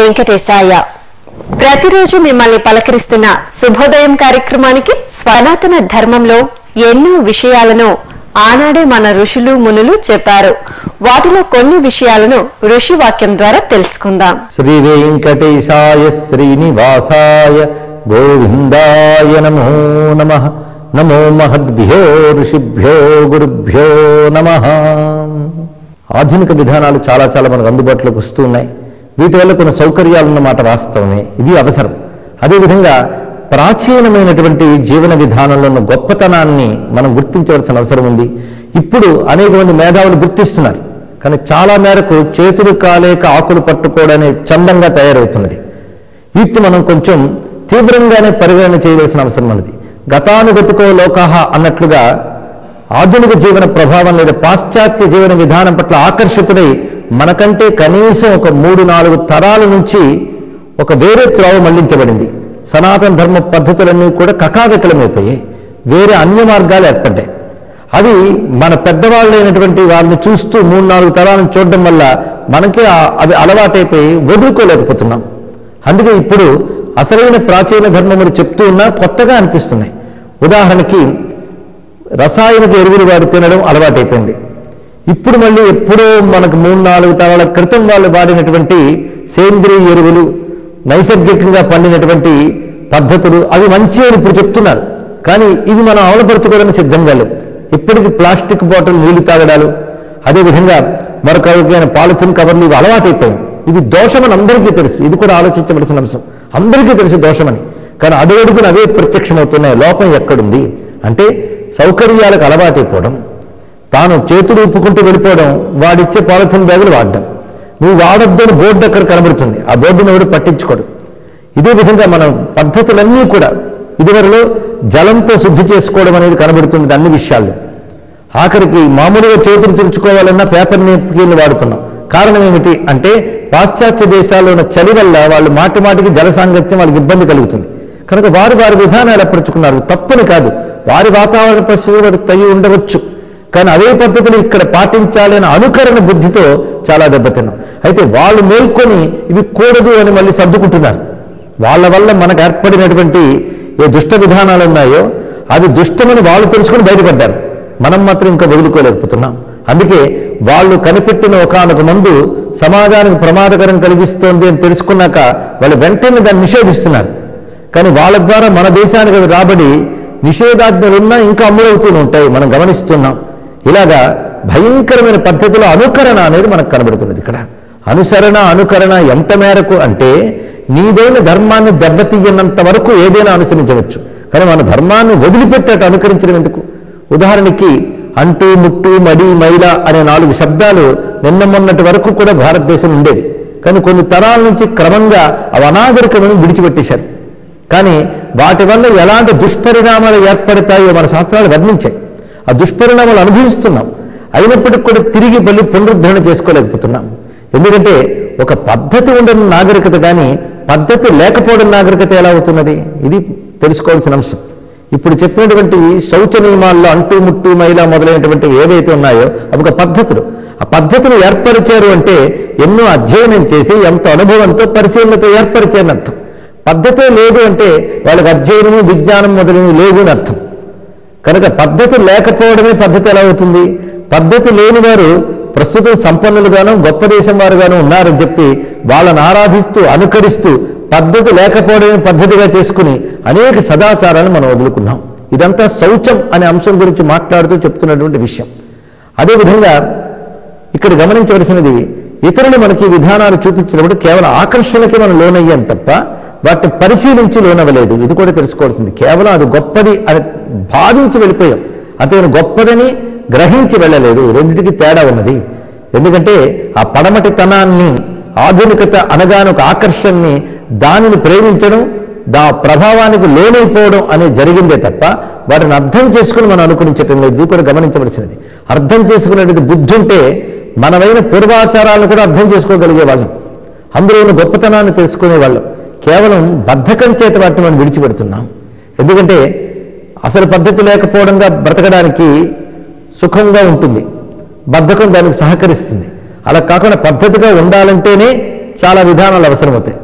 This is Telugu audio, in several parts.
వెంకటేశాయ. ప్రతిరోజు మిమ్మల్ని పలకరిస్తున్న శుభోదయం కార్యక్రమానికి సనాతన ధర్మంలో ఎన్నో విషయాలను ఆనాడే మన ఋషులు మునులు చెప్పారు. వాటిలో కొన్ని విషయాలను ఋషి వాక్యం ద్వారా తెలుసుకుందాం. శ్రీ వెంకటేశాయ శ్రీనివాసాయ గోవిందాయ నమో నమః. నమో మహద్భ్యో ఋషిభ్యో గురుభ్యో నమః. ఆధునిక విధానాలు చాలా మనకు అందుబాటులోకి వస్తూ ఉన్నాయి. వీటి వల్ల కొన్ని సౌకర్యాలు ఉన్నమాట వాస్తవమే, ఇది అవసరం. అదేవిధంగా ప్రాచీనమైనటువంటి జీవన విధానంలో ఉన్న గొప్పతనాన్ని మనం గుర్తించవలసిన అవసరం ఉంది. ఇప్పుడు అనేక మంది మేధావులు గుర్తిస్తున్నారు, కానీ చాలా మేరకు చేతులు కాలేక ఆకులు పట్టుకోవడమే చందంగా తయారవుతున్నది. వీటిని మనం కొంచెం తీవ్రంగానే పరిగణన చేయవలసిన అవసరం ఉన్నది. గతానుగతికో లోకః అన్నట్లుగా ఆధునిక జీవన ప్రభావం లేదా పాశ్చాత్య జీవన విధానం పట్ల ఆకర్షితుడై మనకంటే కనీసం ఒక 3-4 తరాల నుంచి ఒక వేరే త్రోవ మళ్లించబడింది. సనాతన ధర్మ పద్ధతులన్నీ కూడా కకావికలమైపోయాయి, వేరే అన్య మార్గాలు ఏర్పడ్డాయి. అవి మన పెద్దవాళ్ళైనటువంటి వాళ్ళని చూస్తూ 3-4 తరాలను చూడడం వల్ల మనకే అవి అలవాటైపోయి వదులుకోలేకపోతున్నాం. అందుకే ఇప్పుడు అసలైన ప్రాచీన ధర్మములు చెప్తూ ఉన్నా కొత్తగా అనిపిస్తున్నాయి. ఉదాహరణకి రసాయనిక ఎరువులు వాడు తినడం అలవాటైపోయింది. ఇప్పుడు మళ్ళీ ఎప్పుడో మనకు 3-4 తరాల క్రితం వాళ్ళు వాడినటువంటి సేంద్రీయ ఎరువులు, నైసర్గికంగా పండినటువంటి పద్ధతులు అవి మంచి అని ఇప్పుడు చెప్తున్నారు. కానీ ఇవి మనం అమలుపరుచుకోవడానికి సిద్ధంగా లేవు. ఇప్పటికీ ప్లాస్టిక్ బాటిల్ నీళ్లు తాగడాలు, అదేవిధంగా మరొక పాలిథిన్ కవర్లు ఇవి అలవాటైపోయాయి. ఇది దోషమని అందరికీ తెలుసు, ఇది కూడా ఆలోచించవలసిన అంశం. అందరికీ తెలుసు దోషమని, కానీ అడుగడుగున అవే ప్రత్యక్షమవుతున్నాయి. లోపం ఎక్కడుంది అంటే సౌకర్యాలకు అలవాటైపోవడం, తాను చేతులు ఉప్పుకుంటూ వెళ్ళిపోవడం, వాడిచ్చే పాలిథిన్ బ్యాగులు వాడడం. నువ్వు వాడొద్దని బోర్డు అక్కడ కనబడుతుంది, ఆ బోర్డును ఎవరు పట్టించుకోడు. ఇదే విధంగా మన పద్ధతులన్నీ కూడా ఇదివరలో జలంతో శుద్ధి చేసుకోవడం అనేది కనబడుతుంది అన్ని విషయాల్లో. ఆఖరికి మామూలుగా చేతులు తుడుచుకోవాలన్నా పేపర్ నేప్కిన్లు వాడుతున్నాం. కారణం ఏమిటి అంటే పాశ్చాత్య దేశాల్లో ఉన్న చలి వల్ల వాళ్ళు మాటికి జల సాంగత్యం వాళ్ళకి ఇబ్బంది కలుగుతుంది. కనుక వారి విధానాలు ఏర్పరచుకున్నారు. తప్పని కాదు, వారి వాతావరణ పరిస్థితులు వారికి తగి ఉండవచ్చు, కానీ అదే పద్ధతులు ఇక్కడ పాటించాలి అనే అనుకరణ బుద్ధితో చాలా దెబ్బతిన్నాం. అయితే వాళ్ళు మేల్కొని ఇవి కూడదు అని మళ్ళీ సర్దుకుంటున్నారు. వాళ్ళ వల్ల మనకు ఏర్పడినటువంటి ఏ దుష్ట విధానాలు ఉన్నాయో అది దుష్టమని వాళ్ళు తెలుసుకుని బయటపడ్డారు. మనం మాత్రం ఇంకా వదులుకోలేకపోతున్నాం. అందుకే వాళ్ళు కనిపెట్టిన ఒకానొక మందు సమాజానికి ప్రమాదకరం కలిగిస్తోంది అని తెలుసుకున్నాక వాళ్ళు వెంటనే దాన్ని నిషేధిస్తున్నారు. కానీ వాళ్ళ ద్వారా మన దేశానికి అవి రాబడి నిషేధాజ్ఞలున్నా ఇంకా అమ్ముడవుతూనే ఉంటాయి, మనం గమనిస్తున్నాం. ఇలాగా భయంకరమైన పద్ధతిలో అనుకరణ అనేది మనకు కనబడుతున్నది. ఇక్కడ అనుకరణ ఎంత మేరకు అంటే నీదైన ధర్మాన్ని దెబ్బతీయనంత వరకు ఏదైనా అనుసరించవచ్చు, కానీ మన ధర్మాన్ని వదిలిపెట్టేట అనుకరించడం ఎందుకు? ఉదాహరణకి అంటూ, ముట్టు, మడి, మైల అనే 4 శబ్దాలు నిన్న మొన్నటి వరకు కూడా భారతదేశం ఉండేది. కానీ కొన్ని తరాల నుంచి క్రమంగా అవి అనాగరికమని విడిచిపెట్టేశారు. కానీ వాటి వల్ల ఎలాంటి దుష్పరిణామాలు ఏర్పడతాయో మన శాస్త్రాలు వర్ణించాయి. ఆ దుష్పరిణామాలు అనుభవిస్తున్నాం. అయినప్పటికీ కూడా తిరిగి మళ్ళీ పునరుద్ధరణ చేసుకోలేకపోతున్నాం. ఎందుకంటే ఒక పద్ధతి ఉండని నాగరికత కానీ పద్ధతి లేకపోవడం నాగరికత ఎలా అవుతున్నది? ఇది తెలుసుకోవాల్సిన అంశం. ఇప్పుడు చెప్పినటువంటి శౌచ నియమాల్లో అంటూ, ముట్టు, మైల మొదలైనటువంటి ఏవైతే ఉన్నాయో అవి ఒక పద్ధతులు. ఆ పద్ధతిని ఏర్పరిచారు అంటే ఎన్నో అధ్యయనం చేసి ఎంతో అనుభవంతో పరిశీలనతో ఏర్పరిచారని అర్థం. పద్ధతే లేదు అంటే వాళ్ళకి అధ్యయనము, విజ్ఞానం మొదలైనవి లేవు అని అర్థం. కనుక పద్ధతి లేకపోవడమే పద్ధతి ఎలా అవుతుంది? పద్ధతి లేని వారు ప్రస్తుతం సంపన్నులుగాను గొప్ప దేశం వారుగాను ఉన్నారని చెప్పి వాళ్ళని ఆరాధిస్తూ అనుకరిస్తూ పద్ధతి లేకపోవడమే పద్ధతిగా చేసుకుని అనేక సదాచారాలను మనం వదులుకున్నాం. ఇదంతా శౌచం అనే అంశం గురించి మాట్లాడుతూ చెప్తున్నటువంటి విషయం. అదేవిధంగా ఇక్కడ గమనించవలసినది, ఇతరులు మనకి విధానాలు చూపించినప్పుడు కేవలం ఆకర్షణకి మనం లోనయ్యాం తప్ప వాటిని పరిశీలించి లోనవ్వలేదు. ఇది కూడా తెలుసుకోవాల్సింది. కేవలం అది గొప్పది అని భావించి వెళ్ళిపోయాం, అతను గొప్పదని గ్రహించి వెళ్ళలేదు. రెండింటికి తేడా ఉన్నది. ఎందుకంటే ఆ పడమటితనాన్ని, ఆధునికత అనగానే ఒక ఆకర్షణని, దానిని ప్రేమించడం, దా ప్రభావానికి లోనైపోవడం అనేది జరిగిందే తప్ప వాటిని అర్థం చేసుకుని మనం అనుకరించటం లేదు. ఇది కూడా గమనించవలసినది. అర్థం చేసుకునేది బుద్ధి ఉంటే మనమైన పూర్వాచారాలను కూడా అర్థం చేసుకోగలిగే వాళ్ళం, అందులో ఉన్న గొప్పతనాన్ని తెలుసుకునేవాళ్ళం. కేవలం బద్ధకం చేత వాటిని మనం విడిచిపెడుతున్నాం. ఎందుకంటే అసలు పద్ధతి లేకపోవడంగా బ్రతకడానికి సుఖంగా ఉంటుంది, బద్ధకం దానికి సహకరిస్తుంది. అలా కాకుండా పద్ధతిగా ఉండాలంటేనే చాలా విధానాలు అవసరమవుతాయి.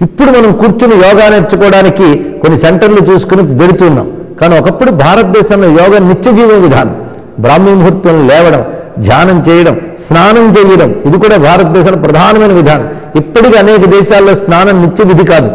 ఇప్పుడు మనం కూర్చుని యోగా నేర్చుకోవడానికి కొన్ని సెంటర్లు చూసుకుని వెళుతున్నాం. కానీ ఒకప్పుడు భారతదేశంలో యోగా నిత్య జీవ విధానం. బ్రాహ్మీ ముహూర్తం లేవడం, ధ్యానం చేయడం, స్నానం చేయడం, ఇది కూడా భారతదేశంలో ప్రధానమైన విధానం. ఇప్పటికీ అనేక దేశాల్లో స్నానం నిత్య విధి కాదు.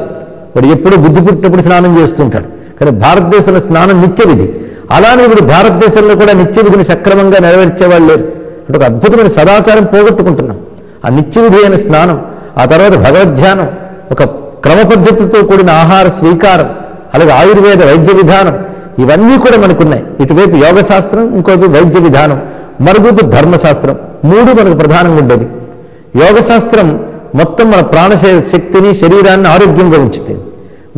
వాడు ఎప్పుడు బుద్ధి పుట్టినప్పుడు స్నానం చేస్తుంటాడు. కానీ భారతదేశంలో స్నానం నిత్య విధి. అలానే ఇప్పుడు భారతదేశంలో కూడా నిత్య విధిని సక్రమంగా నెరవేర్చేవాళ్ళు లేరు. అంటే ఒక అద్భుతమైన సదాచారం పోగొట్టుకుంటున్నాం. ఆ నిత్య విధి అయిన స్నానం, ఆ తర్వాత భగవద్ధ్యానం, ఒక క్రమ పద్ధతితో కూడిన ఆహార స్వీకారం, అలాగే ఆయుర్వేద వైద్య విధానం, ఇవన్నీ కూడా మనకున్నాయి. ఇటువైపు యోగ శాస్త్రం, ఇంకోవైపు వైద్య విధానం, మరొకవైపు ధర్మశాస్త్రం, మూడు మనకు ప్రధానంగా ఉండేది. యోగ శాస్త్రం మొత్తం మన ప్రాణశక్తిని, శరీరాన్ని ఆరోగ్యంగా ఉంచుతుంది.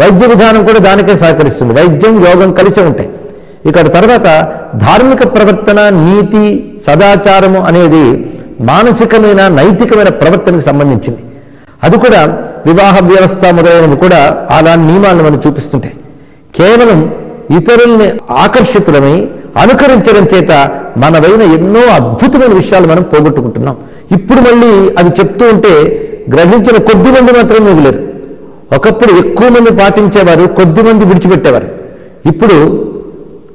వైద్య విధానం కూడా దానికే సహకరిస్తుంది. వైద్యం యోగం కలిసే ఉంటాయి. ఇక్కడ తర్వాత ధార్మిక ప్రవర్తన, నీతి, సదాచారము అనేది మానసికమైన నైతికమైన ప్రవర్తనకు సంబంధించింది. అది కూడా వివాహ వ్యవస్థ మొదలైనవి కూడా అలాంటి నియమాలను మనం చూపిస్తుంటాయి. కేవలం ఇతరుల్ని ఆకర్షితులమై అనుకరించడం చేత మనవైన ఎన్నో అద్భుతమైన విషయాలు మనం పోగొట్టుకుంటున్నాం. ఇప్పుడు మళ్ళీ అవి చెప్తూ ఉంటే గ్రహించిన కొద్ది మంది మాత్రమే మిగిలేరు. ఒకప్పుడు ఎక్కువ మంది పాటించేవారు, కొద్ది మంది విడిచిపెట్టేవారు. ఇప్పుడు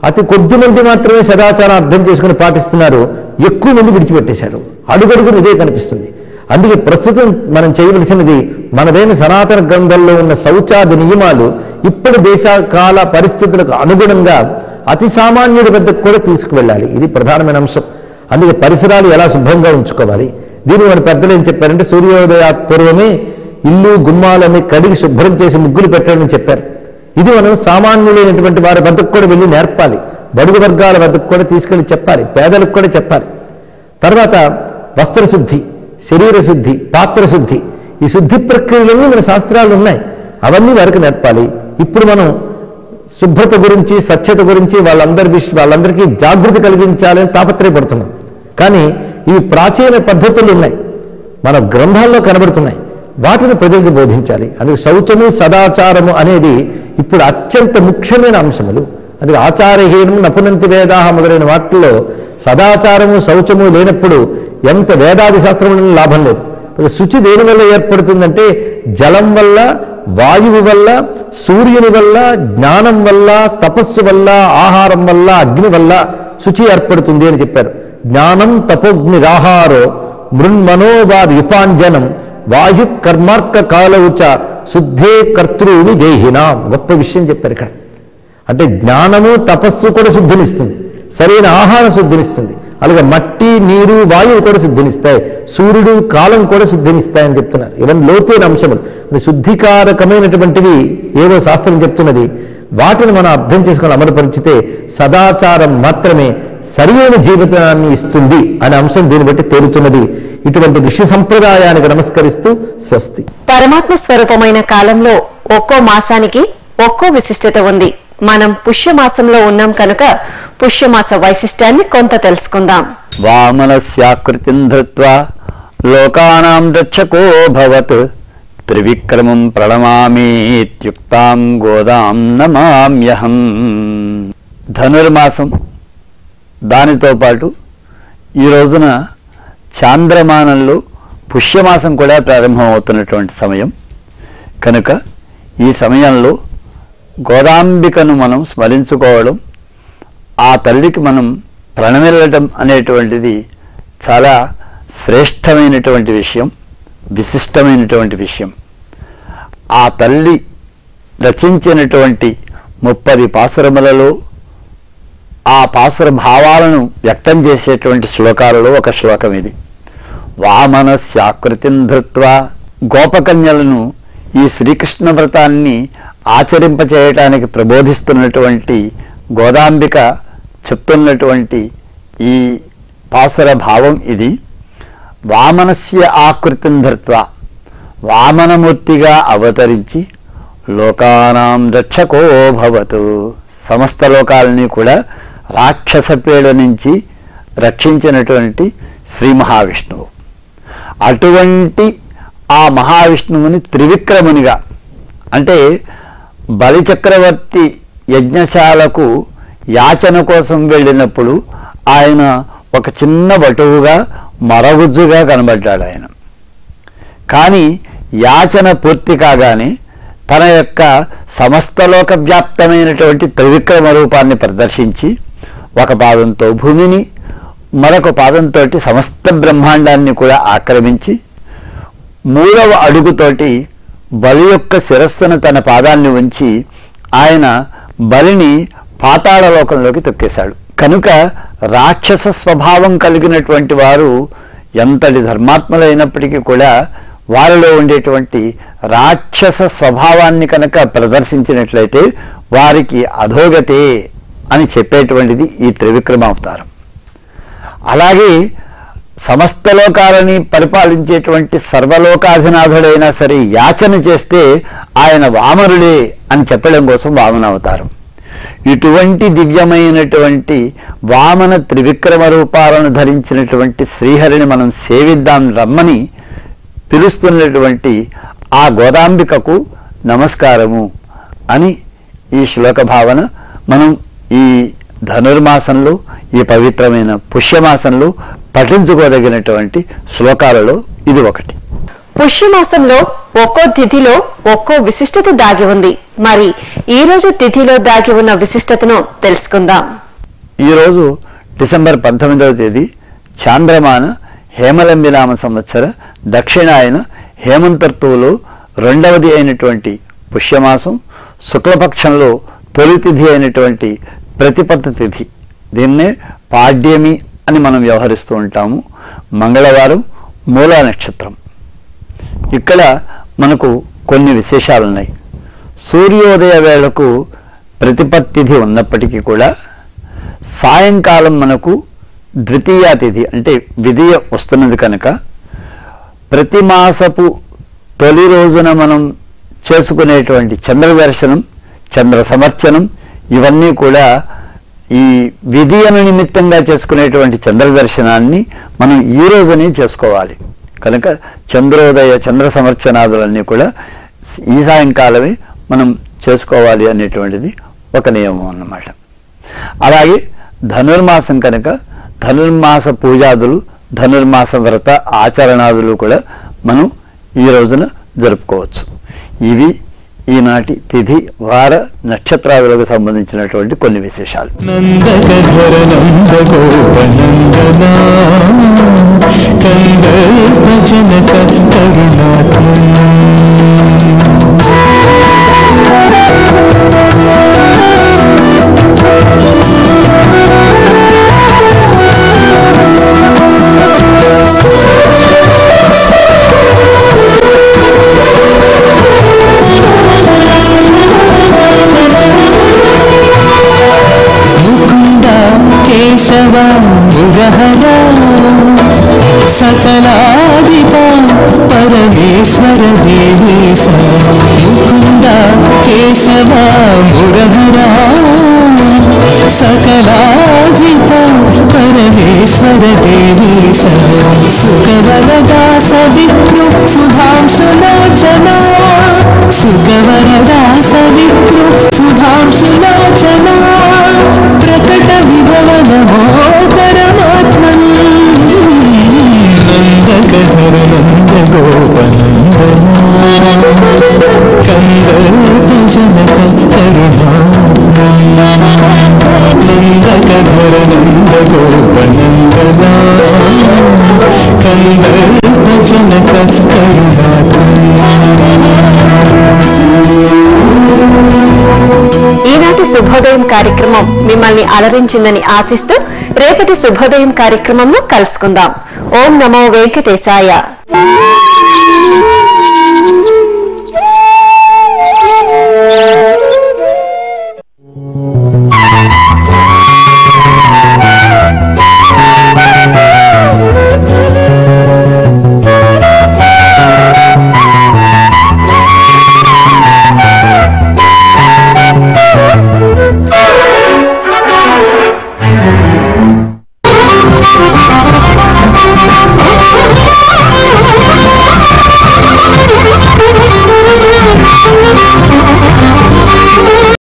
అతి కొద్ది మంది మాత్రమే సదాచారం అర్థం చేసుకుని పాటిస్తున్నారు, ఎక్కువ మంది విడిచిపెట్టేశారు. అడుగడుగును ఇదే కనిపిస్తుంది. అందుకే ప్రస్తుతం మనం చేయవలసినది మనదైన సనాతన గ్రంథంలో ఉన్న శౌచాది నియమాలు ఇప్పుడు దేశకాల పరిస్థితులకు అనుగుణంగా అతి సామాన్యుడి వద్దకు కూడా తీసుకువెళ్ళాలి. ఇది ప్రధానమైన అంశం. అందుకే పరిసరాలు ఎలా శుభ్రంగా ఉంచుకోవాలి. దీన్ని మన పెద్దలు ఏం చెప్పారంటే, సూర్యోదయ పూర్వమే ఇల్లు గుమ్మాలని కడిగి శుభ్రం చేసి ముగ్గులు పెట్టాలని చెప్పారు. ఇది మనం సామాన్యులైనటువంటి వారి వద్దకు కూడా వెళ్ళి నేర్పాలి. బడుగు వర్గాల వద్దకు కూడా తీసుకెళ్ళి చెప్పాలి, పేదలకు కూడా చెప్పాలి. తర్వాత వస్త్రశుద్ధి, శరీర శుద్ధి, పాత్ర శుద్ధి, ఈ శుద్ధి ప్రక్రియలన్నీ మన శాస్త్రాలు ఉన్నాయి. అవన్నీ వారికి నేర్పాలి. ఇప్పుడు మనం శుభ్రత గురించి, స్వచ్ఛత గురించి వాళ్ళందరికీ జాగృతి కలిగించాలని తాపత్రయపడుతున్నాం. కానీ ఇవి ప్రాచీన పద్ధతులు ఉన్నాయి, మన గ్రంథాల్లో కనబడుతున్నాయి. వాటిని ప్రజలకు బోధించాలి. అందుకే శౌచము, సదాచారము అనేది ఇప్పుడు అత్యంత ముఖ్యమైన అంశములు. అందుకే ఆచారహీనం నపునంతి వేదాహ మొదలైన వాటిల్లో సదాచారము, శౌచము లేనప్పుడు ఎంత వేదాది శాస్త్రములను లాభం లేదు. శుచి దేని వల్ల ఏర్పడుతుందంటే జలం వల్ల, వాయువు వల్ల, సూర్యుని వల్ల, జ్ఞానం వల్ల, తపస్సు వల్ల, ఆహారం వల్ల, అగ్ని వల్ల శుచి ఏర్పడుతుంది అని చెప్పారు. జ్ఞానం తపోగ్నిరాహారో మృన్మనోవార్యుపాంజనం వాయు కర్మార్క కాలవుచ శుద్ధే కర్తృని దేహినాం. గొప్ప విషయం చెప్పారు ఇక్కడ. అంటే జ్ఞానము, తపస్సు కూడా శుద్ధినిస్తుంది, సరైన ఆహారం శుద్ధినిస్తుంది, అలాగే మట్టి, నీరు, వాయువు కూడా శుద్ధినిస్తాయి, సూర్యుడు, కాలం కూడా శుద్ధినిస్తాయని చెప్తున్నారు. ఇవన్నీ లోతైన అంశములు. శుద్ధికారకమైనటువంటివి ఏవో శాస్త్రం చెప్తున్నది. వాటిని మనం అర్థం చేసుకుని అమలుపరిచితే సదాచారం మాత్రమే సరైన జీవితాన్ని ఇస్తుంది అనే అంశం దీన్ని బట్టి తేలుతున్నది. ఇటువంటి ఋషి సంప్రదాయానికి నమస్కరిస్తూ స్వస్తి. పరమాత్మ స్వరూపమైన కాలంలో ఒక్కో మాసానికి ఒక్కో విశిష్టత ఉంది. మనం పుష్యమాసంలో ఉన్నాం కనుక పుష్యమాస వైశిష్ట్యాన్ని కొంత తెలుసుకుందాం. వామనస్యాకృతిం ధృత్వా లోకానాం రక్షకో భవత్ త్రివిక్రమం ప్రణమామీత్యుక్తాం గోదాం నమామ్యహం. ధనుర్మాసం, దానితో పాటు ఈ రోజున చాంద్రమానంలో పుష్యమాసం కూడా ప్రారంభమవుతున్నటువంటి సమయం కనుక ఈ సమయంలో గోదాంబికను మనం స్మరించుకోవడం, ఆ తల్లికి మనం ప్రణమిల్లటం అనేటువంటిది చాలా శ్రేష్టమైనటువంటి విషయం, విశిష్టమైనటువంటి విషయం. ఆ తల్లి రచించినటువంటి 30 పాసురములలో ఆ పాసుర భావాలను వ్యక్తం చేసేటువంటి శ్లోకాలలో ఒక శ్లోకం ఇది. వామనస్యాకృతిం ధృత్వా. గోపకన్యలను ఈ శ్రీకృష్ణ వ్రతాన్ని ఆచరింపచేయటానికి ప్రబోధిస్తున్నటువంటి గోదాంబిక చెప్తున్నటువంటి ఈ పాసుర భావం ఇది. వామనస్య ఆకృతిం ధృత్వా, వామనమూర్తిగా అవతరించి లోకానాం రక్షకో భవతు, సమస్త లోకాలని కూడా రాక్షస పీడ నుంచి రక్షించినటువంటి శ్రీ మహావిష్ణువు. అటువంటి ఆ మహావిష్ణువుని త్రివిక్రమునిగా, అంటే బలిచక్రవర్తి యజ్ఞశాలకు యాచన కోసం వెళ్ళినప్పుడు ఆయన ఒక చిన్న వటువుగా, మరగుజ్జుగా కనబడ్డాడు ఆయన. కానీ యాచన పూర్తి కాగానే తన యొక్క సమస్తలోక వ్యాప్తమైనటువంటి త్రివిక్రమ రూపాన్ని ప్రదర్శించి ఒక పాదంతో భూమిని మరొక పాదంతో సమస్త బ్రహ్మాండాన్ని కూడా ఆక్రమించి 3వ అడుగుతోటి బలి యొక్క శిరస్సును తన పాదాన్ని ఉంచి ఆయన బలిని పాతాళ లోకంలోకి తొక్కేశాడు. కనుక రాక్షస స్వభావం కలిగినటువంటి వారు ఎంతటి ధర్మాత్ములైనప్పటికీ కూడా వారిలో ఉండేటువంటి రాక్షస స్వభావాన్ని కనుక ప్రదర్శించినట్లయితే వారికి అధోగతే అని చెప్పేటువంటిది ఈ త్రివిక్రమ అవతారం. అలాగే సమస్త లోకాలని పరిపాలించేటువంటి సర్వలోకాధినాథుడైనా సరే యాచన చేస్తే ఆయన వామనుడే అని చెప్పడం కోసం వామన అవతారం. ఇటువంటి దివ్యమైనటువంటి వామన త్రివిక్రమ రూపాలను ధరించినటువంటి శ్రీహరిని మనం సేవిద్దాం రమ్మని పిలుస్తున్నటువంటి ఆ గోదాంబికకు నమస్కారము అని ఈ శ్లోక భావన మనం ఈ ధనుర్మాసంలో ఈ పవిత్రమైన పుష్యమాసంలో పఠించుకోదగినటువంటి శ్లోకాలలో ఇది ఒకటి. పుష్యమాసంలో ఒక్కో తిథిలో ఒక్కో విశిష్టత దాగి ఉంది. మరి ఈ రోజు తిథిలో దాగి ఉన్న విశిష్టతను తెలుసుకుందాం. ఈరోజు డిసెంబర్ 19వ తేదీ చాంద్రమాన హేమలంబినామ సంవత్సర దక్షిణాయన హేమంతర్తువులో 2వది అయినటువంటి పుష్యమాసం, శుక్లపక్షంలో తొలి తిథి అయినటువంటి ప్రతిపత్త తిథి, దీన్నే పాడ్యమి అని మనం వ్యవహరిస్తూ ఉంటాము. మంగళవారం, మూలా నక్షత్రం. ఇక్కడ మనకు కొన్ని విశేషాలున్నాయి. సూర్యోదయ వేళకు ప్రతిపత్తిథి ఉన్నప్పటికీ కూడా సాయంకాలం మనకు ద్వితీయ తిథి అంటే విధియ వస్తున్నది కనుక ప్రతి మాసపు తొలి రోజున మనం చేసుకునేటువంటి చంద్ర దర్శనం, చంద్ర సమర్చనం ఇవన్నీ కూడా ఈ విధియను నిమిత్తంగా చేసుకునేటువంటి చంద్ర దర్శనాన్ని మనం ఈ రోజునే చేసుకోవాలి. కనుక చంద్రోదయ చంద్ర సమర్చనాదులన్నీ కూడా ఈ సాయంకాలమే మనం చేసుకోవాలి అనేటువంటిది ఒక నియమం అన్నమాట. అలాగే ధనుర్మాసం కనుక ధనుర్మాస పూజాదులు, ధనుర్మాస వ్రత ఆచరణాదులు కూడా మనం ఈ రోజున జరుపుకోవచ్చు. ఇవి ఈనాటి తిథి, వార, నక్షత్రాదులకు సంబంధించినటువంటి కొన్ని విశేషాలు. కేశవ మురహర సకలాదిప పరమేశ్వర దేవేశ ముకుంద కేశవ మురహర సకలాదిప పరమేశ్వర దేవేశ సుఖవరదాస విష్ణు సుధాంశులోచన సుఖవరదాస విష్ణు సుధాంశులోచన ప్రకట విభవ నమో పరమాత్మన్ నందకధర నంద గోపనందన కందర్పజనక కరుణానందన నందకధర నంద గోపనందన కందర్పజనక ఈనాటి శుభోదయం కార్యక్రమం మిమ్మల్ని అలరించిందని ఆశిస్తూ రేపటి శుభోదయం కార్యక్రమంలో కలుసుకుందాం. ఓం నమో వెంకటేశాయ.